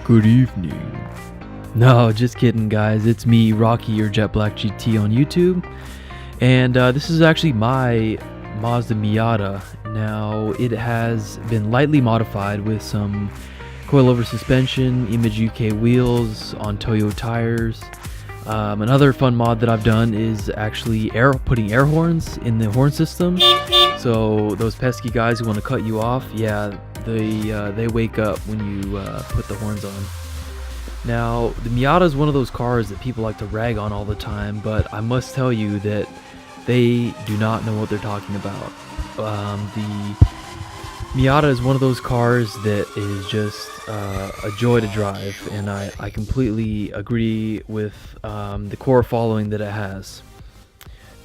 Good evening. No, just kidding, guys. It's me, Rocky, your Jet Black GT on YouTube. And this is actually my Mazda Miata. Now, it has been lightly modified with some coilover suspension, Image UK wheels on Toyo tires. Another fun mod that I've done is actually putting air horns in the horn system. So those pesky guys who want to cut you off, yeah, they wake up when you put the horns on. Now, the Miata is one of those cars that people like to rag on all the time, but I must tell you that they do not know what they're talking about. The Miata is one of those cars that is just a joy to drive, and I completely agree with the core following that it has.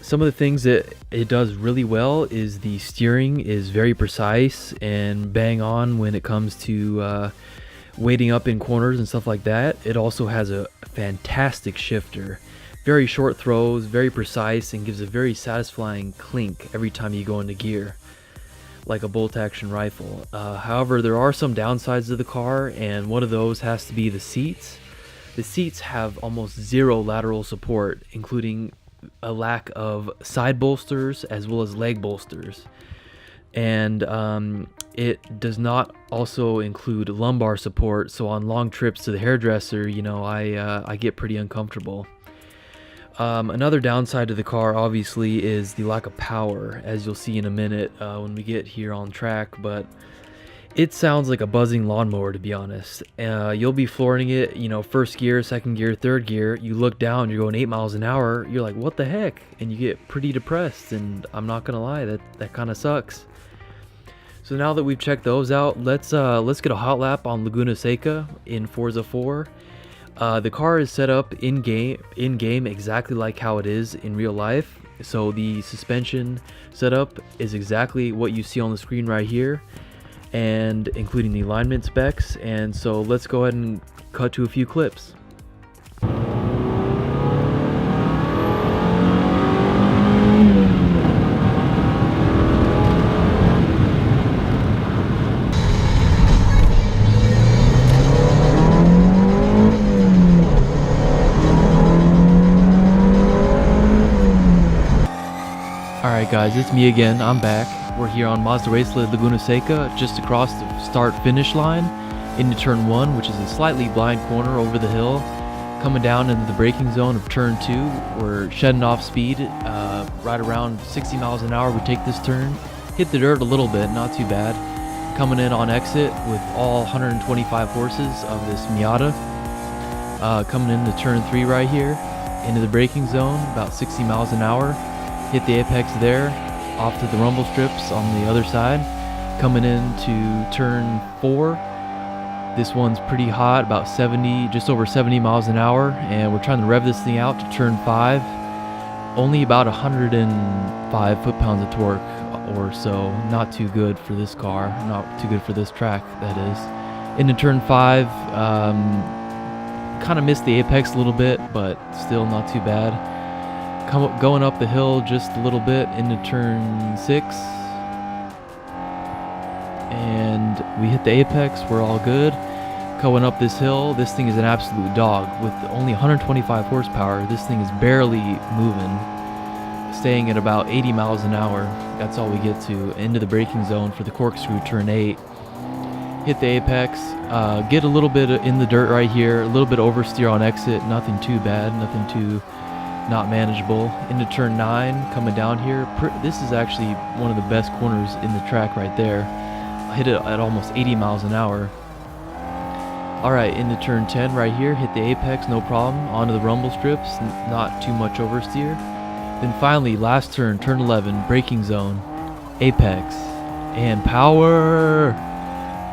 Some of the things that it does really well is the steering is very precise and bang on when it comes to weighting up in corners and stuff like that. It also has a fantastic shifter. Very short throws, very precise, and gives a very satisfying clink every time you go into gear, like a bolt-action rifle. However, there are some downsides to the car, and one of those has to be the seats. The seats have almost zero lateral support, including a lack of side bolsters as well as leg bolsters. And it does not also include lumbar support, so on long trips to the hairdresser, you know, I get pretty uncomfortable. Another downside to the car obviously is the lack of power, as you'll see in a minute when we get here on track, but it sounds like a buzzing lawnmower, to be honest. You'll be flooring it, you know, first gear, second gear, third gear. You look down, you're going 8 miles an hour. You're like, what the heck? And you get pretty depressed, and I'm not gonna lie, that kind of sucks. So now that we've checked those out, let's get a hot lap on Laguna Seca in Forza 4. The car is set up in game exactly like how it is in real life. So the suspension setup is exactly what you see on the screen right here, and including the alignment specs. And so let's go ahead and cut to a few clips. Alright guys, it's me again. I'm back. We're here on Mazda Raceland Laguna Seca, just across the start-finish line into turn 1, which is a slightly blind corner over the hill. Coming down into the braking zone of turn 2, we're shedding off speed right around 60 miles an hour. We take this turn, hit the dirt a little bit, not too bad. Coming in on exit with all 125 horses of this Miata. Coming into turn 3 right here, into the braking zone, about 60 miles an hour. Hit the apex there, off to the rumble strips on the other side. Coming into turn 4, this one's pretty hot, about 70, just over 70 miles an hour, and we're trying to rev this thing out to turn 5. Only about 105 foot-pounds of torque or so. Not too good for this car, not too good for this track, that is. Into turn 5, kind of missed the apex a little bit, but still not too bad. Going up the hill just a little bit into turn 6, and we hit the apex. We're all good. Going up this hill, this thing is an absolute dog with only 125 horsepower. This thing is barely moving, staying at about 80 miles an hour. That's all we get to. Into the braking zone for the corkscrew turn 8. Hit the apex, get a little bit in the dirt right here, a little bit oversteer on exit. Nothing too bad, nothing too not manageable. Into turn 9, coming down here. This is actually one of the best corners in the track right there. I hit it at almost 80 miles an hour. Alright, into turn 10 right here, hit the apex, no problem. Onto the rumble strips, not too much oversteer. Then finally, last turn, turn 11, braking zone, apex, and power!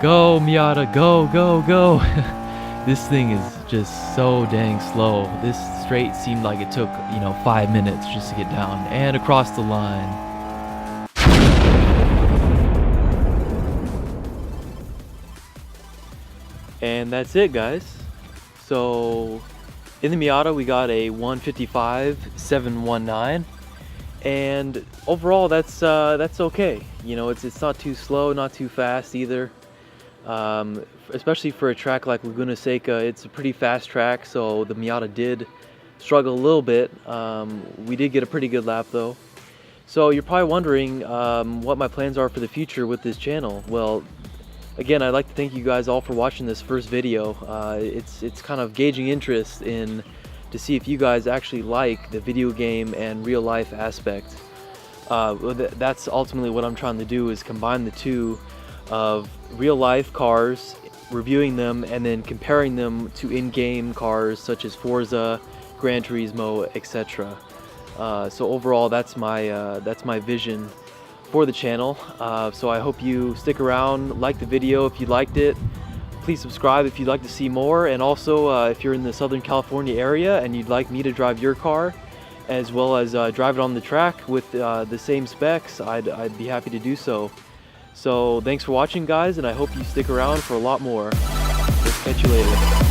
Go Miata, go, go, go! This thing is just so dang slow. This straight seemed like it took, 5 minutes just to get down and across the line. And that's it, guys. So in the Miata we got a 155.719, and overall that's okay. It's not too slow, not too fast either. Especially for a track like Laguna Seca. It's a pretty fast track, so the Miata did struggle a little bit. We did get a pretty good lap though. So you're probably wondering what my plans are for the future with this channel. Well, again, I'd like to thank you guys all for watching this first video. It's kind of gauging interest in to see if you guys actually like the video game and real life aspect. That's ultimately what I'm trying to do, is combine the two of real life cars, reviewing them, and then comparing them to in-game cars such as Forza, Gran Turismo, etc. So overall, that's my vision for the channel. So I hope you stick around, like the video if you liked it. Please subscribe if you'd like to see more, and also if you're in the Southern California area and you'd like me to drive your car as well as drive it on the track with the same specs, I'd be happy to do so. So thanks for watching, guys, and I hope you stick around for a lot more. Let's catch you later.